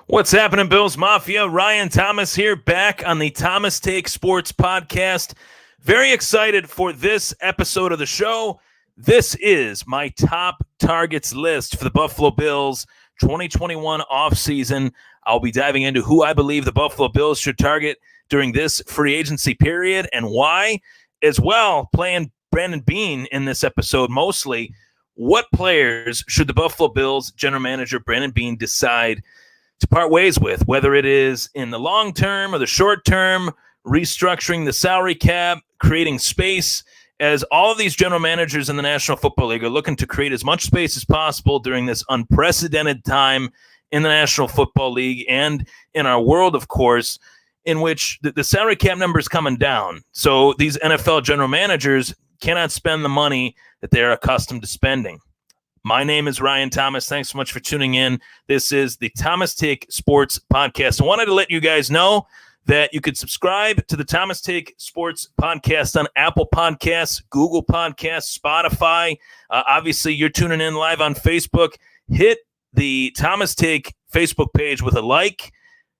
What's happening, Bills Mafia? Ryan Thomas here, back on the Thomas Take Sports Podcast. Very excited for this episode of the show. This is my top targets list for the Buffalo Bills 2021 offseason. I'll be diving into who I believe the Buffalo Bills should target during this free agency period and why, as well, playing Brandon Beane in this episode mostly. What players should the Buffalo Bills general manager Brandon Beane decide to part ways with, whether it is in the long term or the short term, restructuring the salary cap, creating space, as all of these general managers in the National Football League are looking to create as much space as possible during this unprecedented time in the National Football League and in our world, of course, in which the salary cap number is coming down. So these NFL general managers cannot spend the money that they're accustomed to spending. My name is Ryan Thomas. Thanks so much for tuning in. This is the Thomas Take Sports Podcast. I wanted to let you guys know that you could subscribe to the Thomas Take Sports Podcast on Apple Podcasts, Google Podcasts, Spotify. Obviously, you're tuning in live on Facebook. Hit the Thomas Take Facebook page with a like.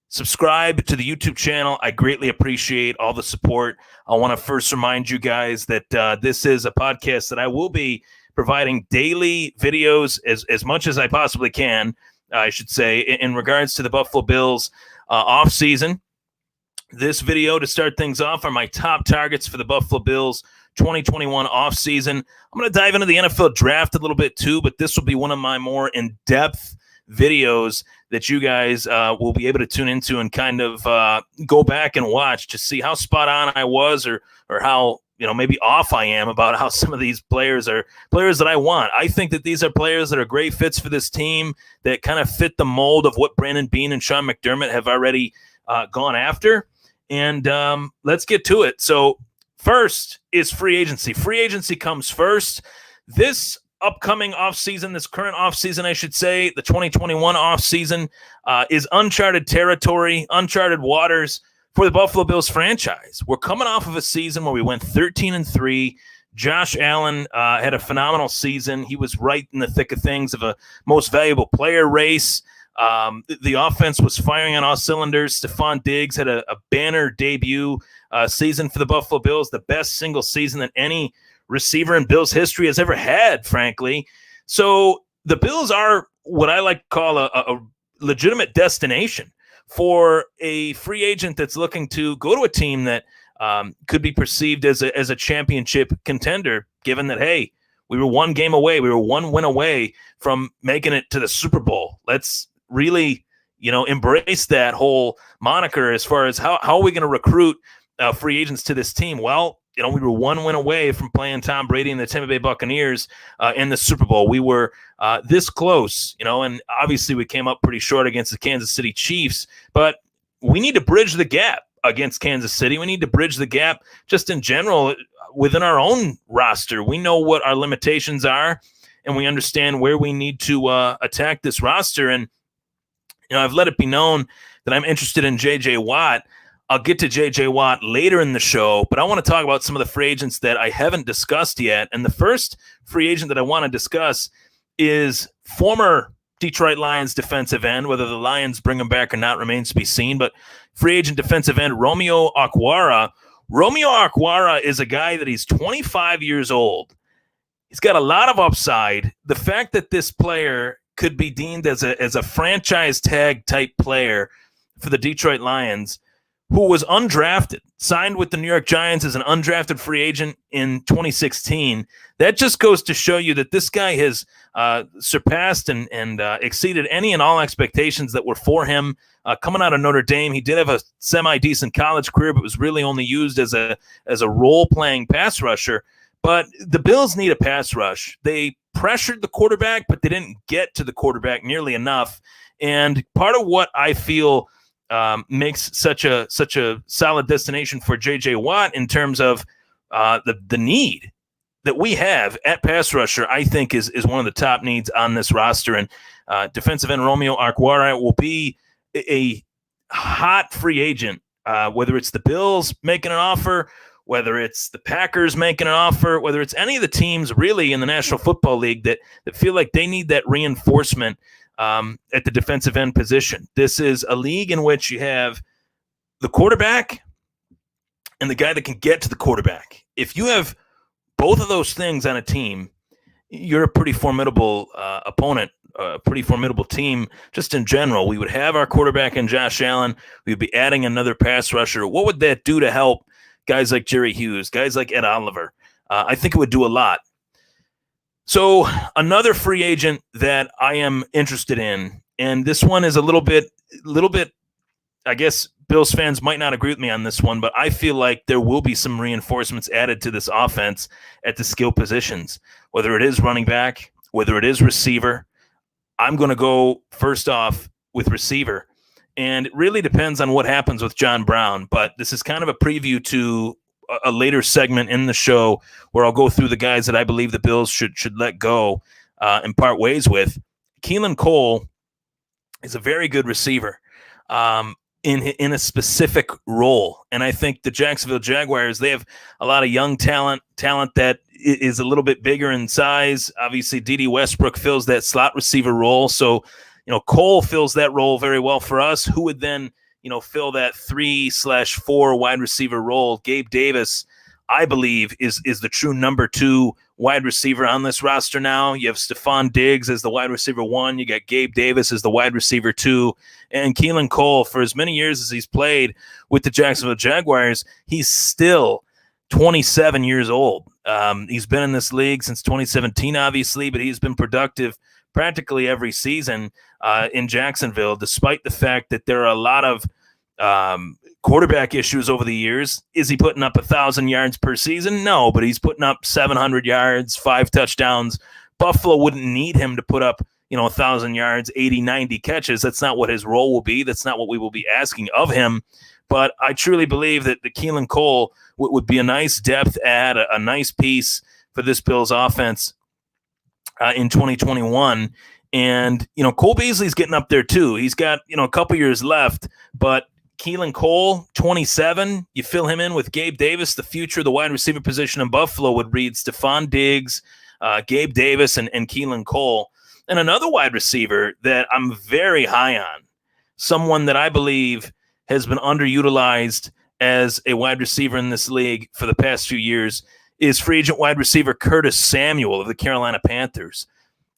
Subscribe to the YouTube channel. I greatly appreciate all the support. I want to first remind you guys that this is a podcast that I will be providing daily videos as much as I possibly can, I should say, in regards to the Buffalo Bills offseason. This video, to start things off, are my top targets for the Buffalo Bills 2021 offseason. I'm going to dive into the NFL draft a little bit too, but this will be one of my more in-depth videos that you guys will be able to tune into and kind of go back and watch to see how spot on I was or how maybe off I am about how some of these players are players that I want. I think that these are players that are great fits for this team that kind of fit the mold of what Brandon Beane and Sean McDermott have already gone after. And let's get to it. So first is free agency. Free agency comes first. This upcoming offseason, this current offseason, I should say, the 2021 offseason is uncharted territory, uncharted waters for the Buffalo Bills franchise. We're coming off of a season where we went 13-3. Josh Allen had a phenomenal season. He was right in the thick of things of a most valuable player race. The offense was firing on all cylinders. Stephon Diggs had a banner debut season for the Buffalo Bills, the best single season that any receiver in Bills history has ever had, frankly. So the Bills are what I like to call a legitimate destination for a free agent that's looking to go to a team that could be perceived as a championship contender, given that, hey, we were one game away, we were one win away from making it to the Super Bowl. Let's really, embrace that whole moniker as far as how are we going to recruit free agents to this team? Well, we were one win away from playing Tom Brady and the Tampa Bay Buccaneers in the Super Bowl. We were this close, and obviously we came up pretty short against the Kansas City Chiefs, but we need to bridge the gap against Kansas City. We need to bridge the gap just in general within our own roster. We know what our limitations are, and we understand where we need to attack this roster. And, I've let it be known that I'm interested in J.J. Watt. I'll get to J.J. Watt later in the show, but I want to talk about some of the free agents that I haven't discussed yet. And the first free agent that I want to discuss is former Detroit Lions defensive end. Whether the Lions bring him back or not remains to be seen, but free agent defensive end Romeo Arquara. Romeo Arquara is a guy that he's 25 years old. He's got a lot of upside. The fact that this player could be deemed as a franchise tag type player for the Detroit Lions, who was undrafted, signed with the New York Giants as an undrafted free agent in 2016. That just goes to show you that this guy has surpassed and exceeded any and all expectations that were for him. Coming out of Notre Dame, he did have a semi-decent college career, but was really only used as a role-playing pass rusher. But the Bills need a pass rush. They pressured the quarterback, but they didn't get to the quarterback nearly enough. And part of what I feel makes such a solid destination for J.J. Watt in terms of the need that we have at pass rusher, I think is one of the top needs on this roster. And defensive end Romeo Arquara will be a hot free agent, whether it's the Bills making an offer, whether it's the Packers making an offer, whether it's any of the teams really in the National Football League that feel like they need that reinforcement at the defensive end position. This is a league in which you have the quarterback and the guy that can get to the quarterback. If you have both of those things on a team, you're a pretty formidable opponent, a pretty formidable team just in general. We would have our quarterback in Josh Allen. We'd be adding another pass rusher. What would that do to help guys like Jerry Hughes, guys like Ed Oliver? I think it would do a lot. So another free agent that I am interested in, and this one is a little bit, I guess Bills fans might not agree with me on this one, but I feel like there will be some reinforcements added to this offense at the skill positions, whether it is running back, whether it is receiver. I'm going to go first off with receiver, and it really depends on what happens with John Brown, but this is kind of a preview to a later segment in the show where I'll go through the guys that I believe the Bills should let go and part ways with. Keelan Cole is a very good receiver in a specific role, and I think the Jacksonville Jaguars, they have a lot of young talent that is a little bit bigger in size. Obviously, D.D. Westbrook fills that slot receiver role, so Cole fills that role very well for us. Who would then fill that 3/4 wide receiver role? Gabe Davis, I believe, is the true number 2 wide receiver on this roster now. You have Stephon Diggs as the wide receiver 1. You got Gabe Davis as the wide receiver 2. And Keelan Cole, for as many years as he's played with the Jacksonville Jaguars, he's still 27 years old. He's been in this league since 2017, obviously, but he's been productive practically every season in Jacksonville, despite the fact that there are a lot of quarterback issues over the years. Is he putting up 1,000 yards per season? No, but he's putting up 700 yards, 5 touchdowns. Buffalo wouldn't need him to put up 1,000 yards, 80, 90 catches. That's not what his role will be. That's not what we will be asking of him. But I truly believe that the Keelan Cole would be a nice depth add, a nice piece for this Bills offense in 2021. And, Cole Beasley's getting up there too. He's got, a couple years left, but Keelan Cole, 27, you fill him in with Gabe Davis. The future of the wide receiver position in Buffalo would read Stephon Diggs, Gabe Davis, and Keelan Cole. And another wide receiver that I'm very high on, someone that I believe has been underutilized as a wide receiver in this league for the past few years, is free agent wide receiver Curtis Samuel of the Carolina Panthers.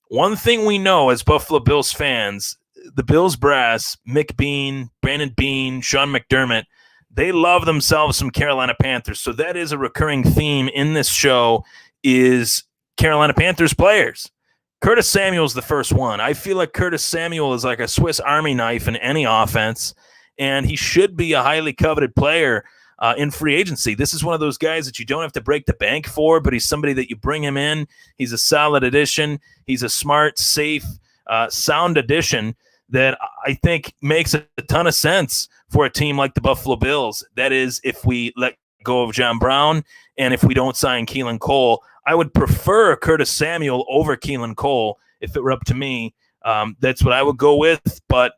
One thing we know as Buffalo Bills fans, the Bills brass, Mick Bean, Brandon Bean, Sean McDermott, they love themselves some Carolina Panthers. So that is a recurring theme in this show, is Carolina Panthers players. Curtis Samuel's the first one. I feel like Curtis Samuel is like a Swiss Army knife in any offense, and he should be a highly coveted player in free agency. This is one of those guys that you don't have to break the bank for, but he's somebody that you bring him in. He's a solid addition. He's a smart, safe, sound addition that I think makes a ton of sense for a team like the Buffalo Bills. That is, if we let go of John Brown and if we don't sign Keelan Cole. I would prefer Curtis Samuel over Keelan Cole if it were up to me. That's what I would go with, but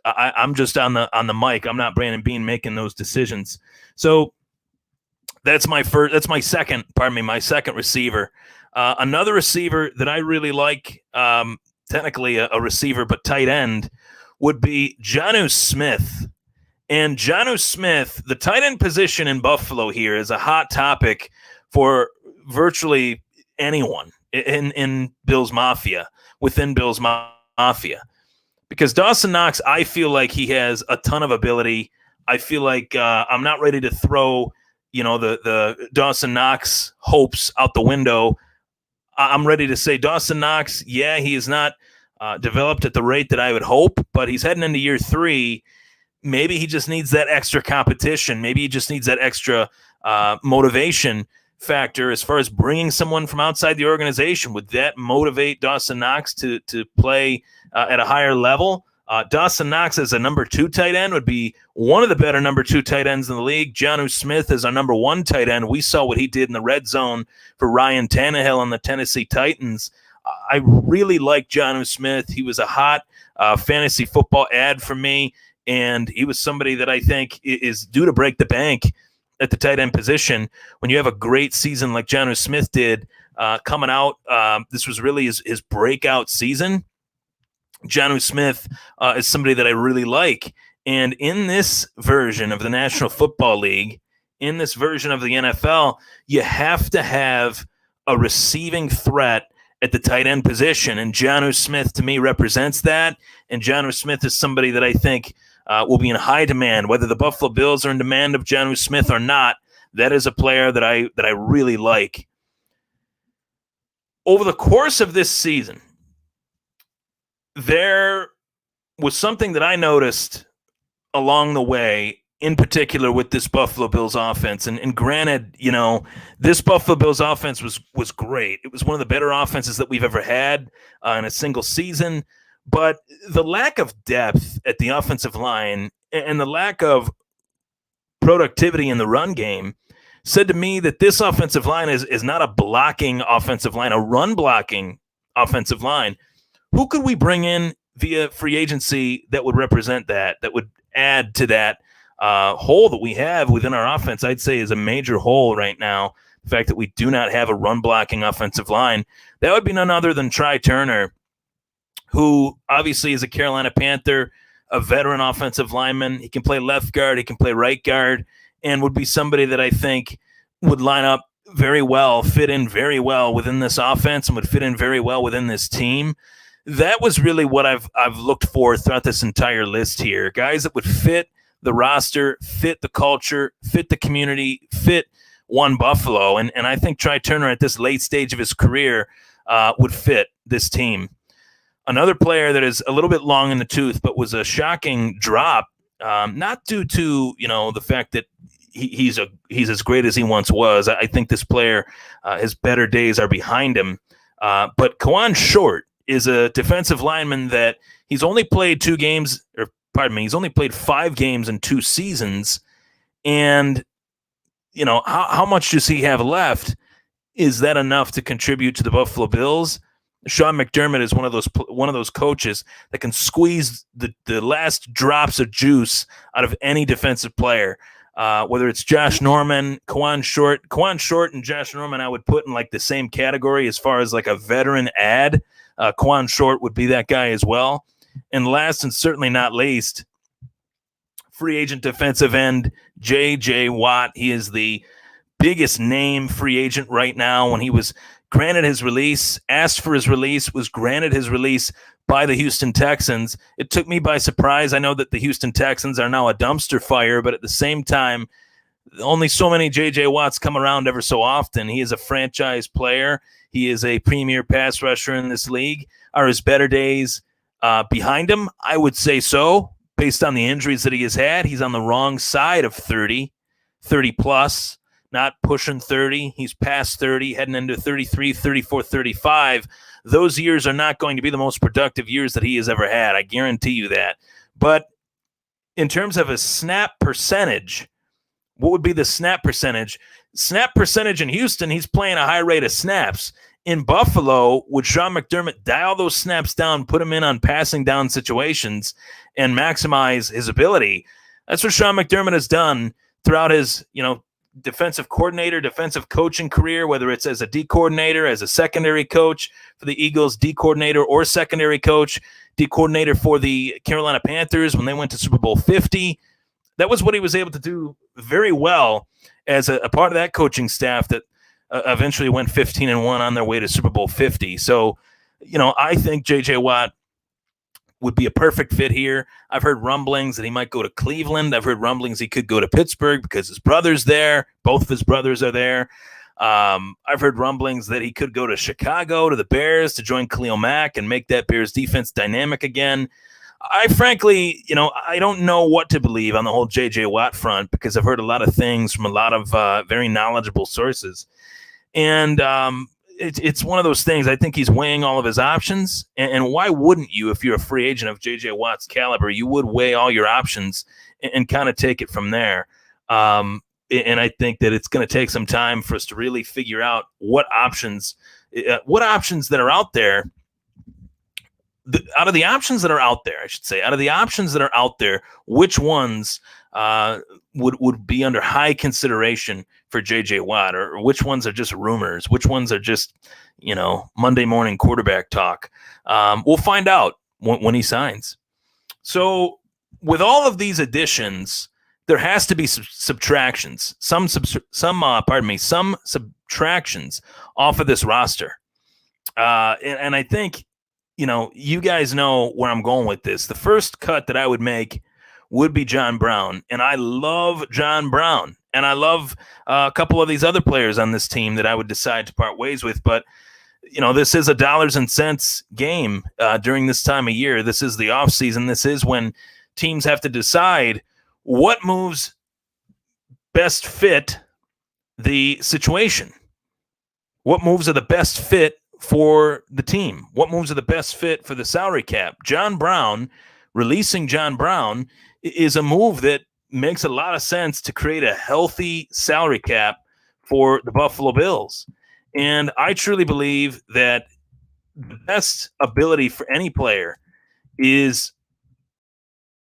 I'm just on the mic. I'm not Brandon Bean making those decisions. So that's my second receiver. Another receiver that I really like, technically a receiver, but tight end, would be Jonnu Smith. And Jonnu Smith, the tight end position in Buffalo here, is a hot topic for virtually anyone in Bills Mafia, within Bills Mafia. Because Dawson Knox, I feel like he has a ton of ability. I feel like I'm not ready to throw, the Dawson Knox hopes out the window. I'm ready to say Dawson Knox, yeah, he is not developed at the rate that I would hope, but he's heading into year 3. Maybe he just needs that extra competition. Maybe he just needs that extra motivation factor as far as bringing someone from outside the organization. Would that motivate Dawson Knox to play at a higher level? Dawson Knox as a number 2 tight end would be one of the better number 2 tight ends in the league. Jonnu Smith is our number 1 tight end. We saw what he did in the red zone for Ryan Tannehill and the Tennessee Titans. I really like Jonnu Smith. He was a hot fantasy football ad for me, and he was somebody that I think is due to break the bank at the tight end position. When you have a great season like Jonnu Smith did coming out, this was really his breakout season. Jonnu Smith is somebody that I really like. And in this version of the National Football League, in this version of the NFL, you have to have a receiving threat at the tight end position. And Jonnu Smith, to me, represents that. And Jonnu Smith is somebody that I think will be in high demand. Whether the Buffalo Bills are in demand of Jonnu Smith or not, that is a player that I really like. Over the course of this season, there was something that I noticed along the way, in particular with this Buffalo Bills offense. And granted, this Buffalo Bills offense was great. It was one of the better offenses that we've ever had in a single season. But the lack of depth at the offensive line and the lack of productivity in the run game said to me that this offensive line is not a blocking offensive line, a run blocking offensive line. Who could we bring in via free agency that would represent that would add to that hole that we have within our offense? I'd say is a major hole right now. The fact that we do not have a run blocking offensive line. That would be none other than Trai Turner, who obviously is a Carolina Panther, a veteran offensive lineman. He can play left guard, he can play right guard, and would be somebody that I think would line up very well, fit in very well within this offense, and would fit in very well within this team. That was really what I've looked for throughout this entire list here. Guys that would fit the roster, fit the culture, fit the community, fit One Buffalo. And I think Trai Turner at this late stage of his career would fit this team. Another player that is a little bit long in the tooth, but was a shocking drop, not due to the fact that he's as great as he once was. I think this player, his better days are behind him. But Kawann Short is a defensive lineman that he's only played 5 games in 2 seasons. And, how much does he have left? Is that enough to contribute to the Buffalo Bills? Sean McDermott is one of those coaches that can squeeze the last drops of juice out of any defensive player. Whether it's Josh Norman, Kawann Short and Josh Norman, I would put in like the same category as far as like a veteran ad. Kawann Short would be that guy as well. And last and certainly not least, free agent defensive end J.J. Watt. He is the biggest name free agent right now. When he was granted his release, asked for his release, was granted his release by the Houston Texans. It took me by surprise. I know that the Houston Texans are now a dumpster fire, but at the same time, only so many J.J. Watts come around ever so often. He is a franchise player. He is a premier pass rusher in this league. Are his better days behind him? I would say so, based on the injuries that he has had. He's on the wrong side of 30 plus. Not pushing 30. He's past 30, heading into 33, 34, 35. Those years are not going to be the most productive years that he has ever had. I guarantee you that. But in terms of a snap percentage, what would be the snap percentage? Snap percentage in Houston, he's playing a high rate of snaps. In Buffalo, would Sean McDermott dial those snaps down, put him in on passing down situations, and maximize his ability? That's what Sean McDermott has done throughout his, defensive coordinator, defensive coaching career, whether it's as a D coordinator, as a secondary coach for the Eagles, D coordinator or secondary coach, D coordinator for the Carolina Panthers when they went to Super Bowl 50. That was what he was able to do very well as a part of that coaching staff that eventually went 15-1 on their way to Super Bowl 50. So, I think J.J. Watt would be a perfect fit here. I've heard rumblings that he might go to Cleveland. I've heard rumblings he could go to Pittsburgh because his brother's there. Both of his brothers are there. I've heard rumblings that he could go to Chicago, to the Bears, to join Khalil Mack and make that Bears defense dynamic again. I frankly, I don't know what to believe on the whole J.J. Watt front because I've heard a lot of things from a lot of very knowledgeable sources. And it's one of those things. I think he's weighing all of his options. And why wouldn't you, if you're a free agent of J.J. Watt's caliber, you would weigh all your options and kind of take it from there. And I think that it's going to take some time for us to really figure out what options that are out there. Out of the options that are out there, which ones would be under high consideration for J.J. Watt, or which ones are just rumors, which ones are just, Monday morning quarterback talk? We'll find out when he signs. So with all of these additions, there has to be subtractions, some subtractions off of this roster. And I think, you guys know where I'm going with this. The first cut that I would make would be John Brown. And I love John Brown. And I love a couple of these other players on this team that I would decide to part ways with. But, this is a dollars and cents game during this time of year. This is the offseason. This is when teams have to decide what moves best fit the situation. What moves are the best fit for the team? What moves are the best fit for the salary cap? Releasing John Brown is a move that makes a lot of sense to create a healthy salary cap for the Buffalo Bills. And I truly believe that the best ability for any player is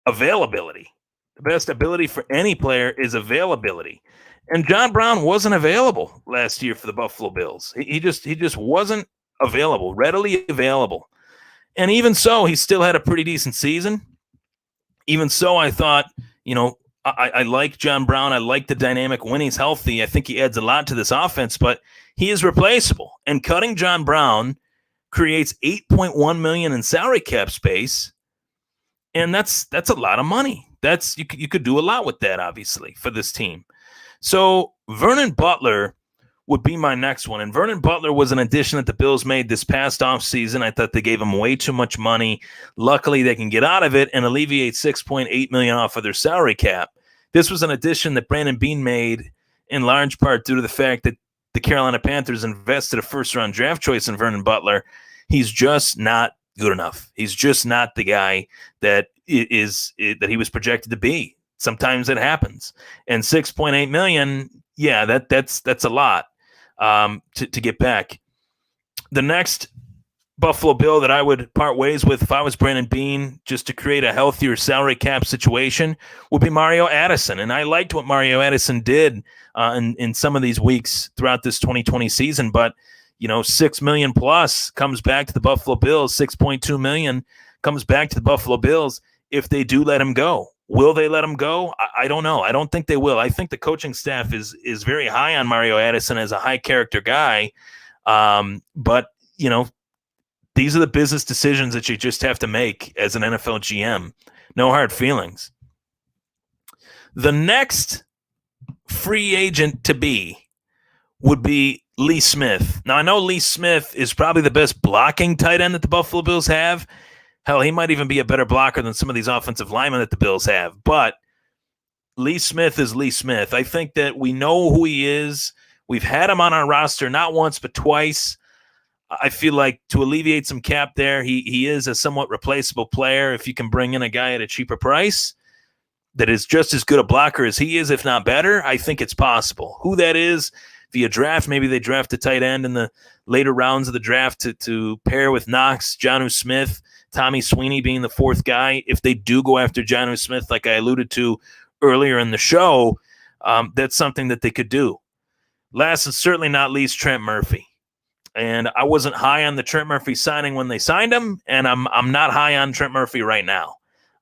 availability. The best ability for any player is availability. And John Brown wasn't available last year for the Buffalo Bills. He just wasn't available, readily available. And even so, he still had a pretty decent season. Even so, I thought, I like John Brown. I like the dynamic when he's healthy. I think he adds a lot to this offense, but he is replaceable. And cutting John Brown creates $8.1 million in salary cap space, and that's a lot of money. You could do a lot with that, obviously, for this team. So Vernon Butler would be my next one. And Vernon Butler was an addition that the Bills made this past offseason. I thought they gave him way too much money. Luckily, they can get out of it and alleviate $6.8 million off of their salary cap. This was an addition that Brandon Beane made in large part due to the fact that the Carolina Panthers invested a first-round draft choice in Vernon Butler. He's just not good enough. He's just not the guy that that he was projected to be. Sometimes it happens. And $6.8 million, yeah, that's a lot. To get back. The next Buffalo Bill that I would part ways with if I was Brandon Beane, just to create a healthier salary cap situation, would be Mario Addison. And I liked what Mario Addison did in some of these weeks throughout this 2020 season. But, $6 million plus comes back to the Buffalo Bills. $6.2 million comes back to the Buffalo Bills if they do let him go. Will they let him go? I don't know. I don't think they will. I think the coaching staff is very high on Mario Addison as a high character guy. But, these are the business decisions that you just have to make as an NFL GM. No hard feelings. The next free agent to be would be Lee Smith. Now, I know Lee Smith is probably the best blocking tight end that the Buffalo Bills have. Hell, he might even be a better blocker than some of these offensive linemen that the Bills have. But Lee Smith is Lee Smith. I think that we know who he is. We've had him on our roster not once but twice. I feel like to alleviate some cap there, he is a somewhat replaceable player if you can bring in a guy at a cheaper price that is just as good a blocker as he is, if not better. I think it's possible. Who that is via draft, maybe they draft a tight end in the later rounds of the draft to pair with Knox, Jonnu Smith, Tommy Sweeney being the fourth guy. If they do go after Jonnu Smith, like I alluded to earlier in the show, that's something that they could do. Last and certainly not least, Trent Murphy. And I wasn't high on the Trent Murphy signing when they signed him, and I'm not high on Trent Murphy right now.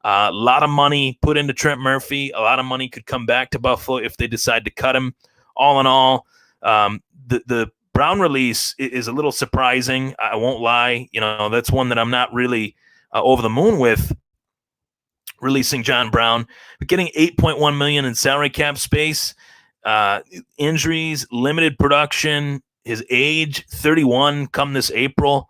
A lot of money put into Trent Murphy. A lot of money could come back to Buffalo if they decide to cut him. All in all, the Brown release is a little surprising. I won't lie. That's one that I'm not really over the moon with, releasing John Brown. But getting $8.1 million in salary cap space, injuries, limited production, his age, 31, come this April.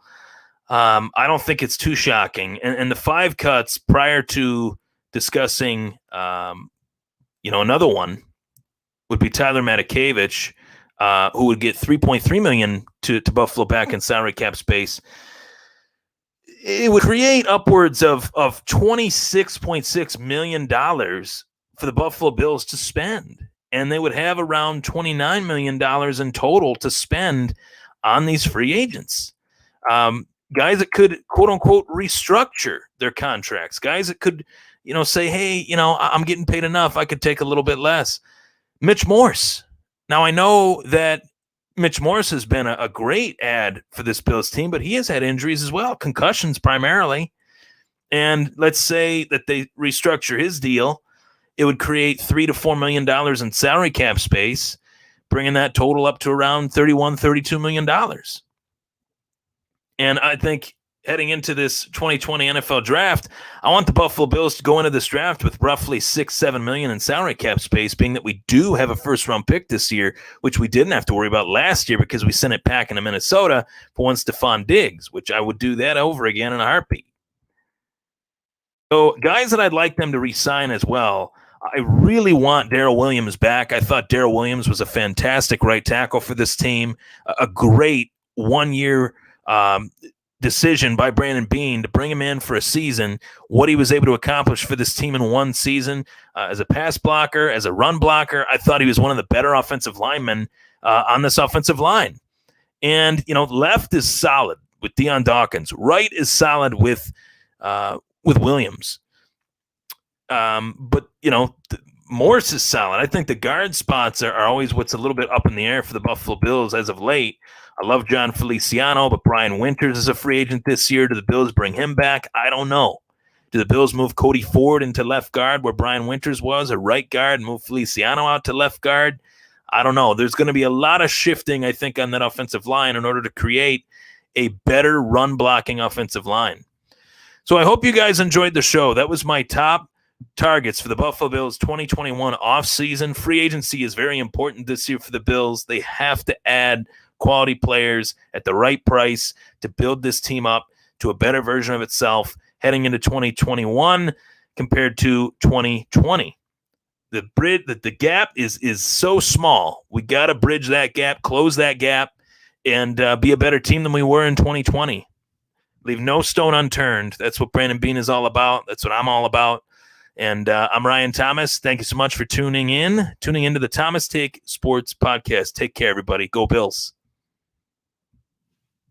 I don't think it's too shocking. And the 5 cuts prior to discussing, another one would be Tyler Matakovich, who would get $3.3 million to Buffalo back in salary cap space. It would create upwards of $26.6 million for the Buffalo Bills to spend. And they would have around $29 million in total to spend on these free agents. Guys that could, quote unquote, restructure their contracts. Guys that could, say, hey, I'm getting paid enough. I could take a little bit less. Mitch Morse. Now, I know that Mitch Morse has been a great add for this Bills team, but he has had injuries as well, concussions primarily. And let's say that they restructure his deal. It would create $3 to $4 million in salary cap space, bringing that total up to around $32 million. And I think heading into this 2020 NFL draft, I want the Buffalo Bills to go into this draft with roughly $6-7 million in salary cap space, being that we do have a first-round pick this year, which we didn't have to worry about last year because we sent it packing to Minnesota for one Stephon Diggs, which I would do that over again in a heartbeat. So guys that I'd like them to re-sign as well, I really want Daryl Williams back. I thought Daryl Williams was a fantastic right tackle for this team, a great one-year decision by Brandon Beane to bring him in for a season. What he was able to accomplish for this team in one season as a pass blocker, as a run blocker, I thought he was one of the better offensive linemen on this offensive line. And, left is solid with Deion Dawkins. Right is solid with Williams. But Morse is solid. I think the guard spots are always what's a little bit up in the air for the Buffalo Bills as of late. I love John Feliciano, but Brian Winters is a free agent this year. Do the Bills bring him back? I don't know. Do the Bills move Cody Ford into left guard where Brian Winters was, or right guard, and move Feliciano out to left guard? I don't know. There's going to be a lot of shifting, I think, on that offensive line in order to create a better run-blocking offensive line. So I hope you guys enjoyed the show. That was my top targets for the Buffalo Bills 2021 offseason. Free agency is very important this year for the Bills. They have to add quality players at the right price to build this team up to a better version of itself heading into 2021 compared to 2020. The gap is so small. We got to bridge that gap, close that gap, and be a better team than we were in 2020. Leave no stone unturned. That's what Brandon Beane is all about. That's what I'm all about. And I'm Ryan Thomas. Thank you so much for tuning into the Thomas Take Sports Podcast. Take care, everybody. Go Bills.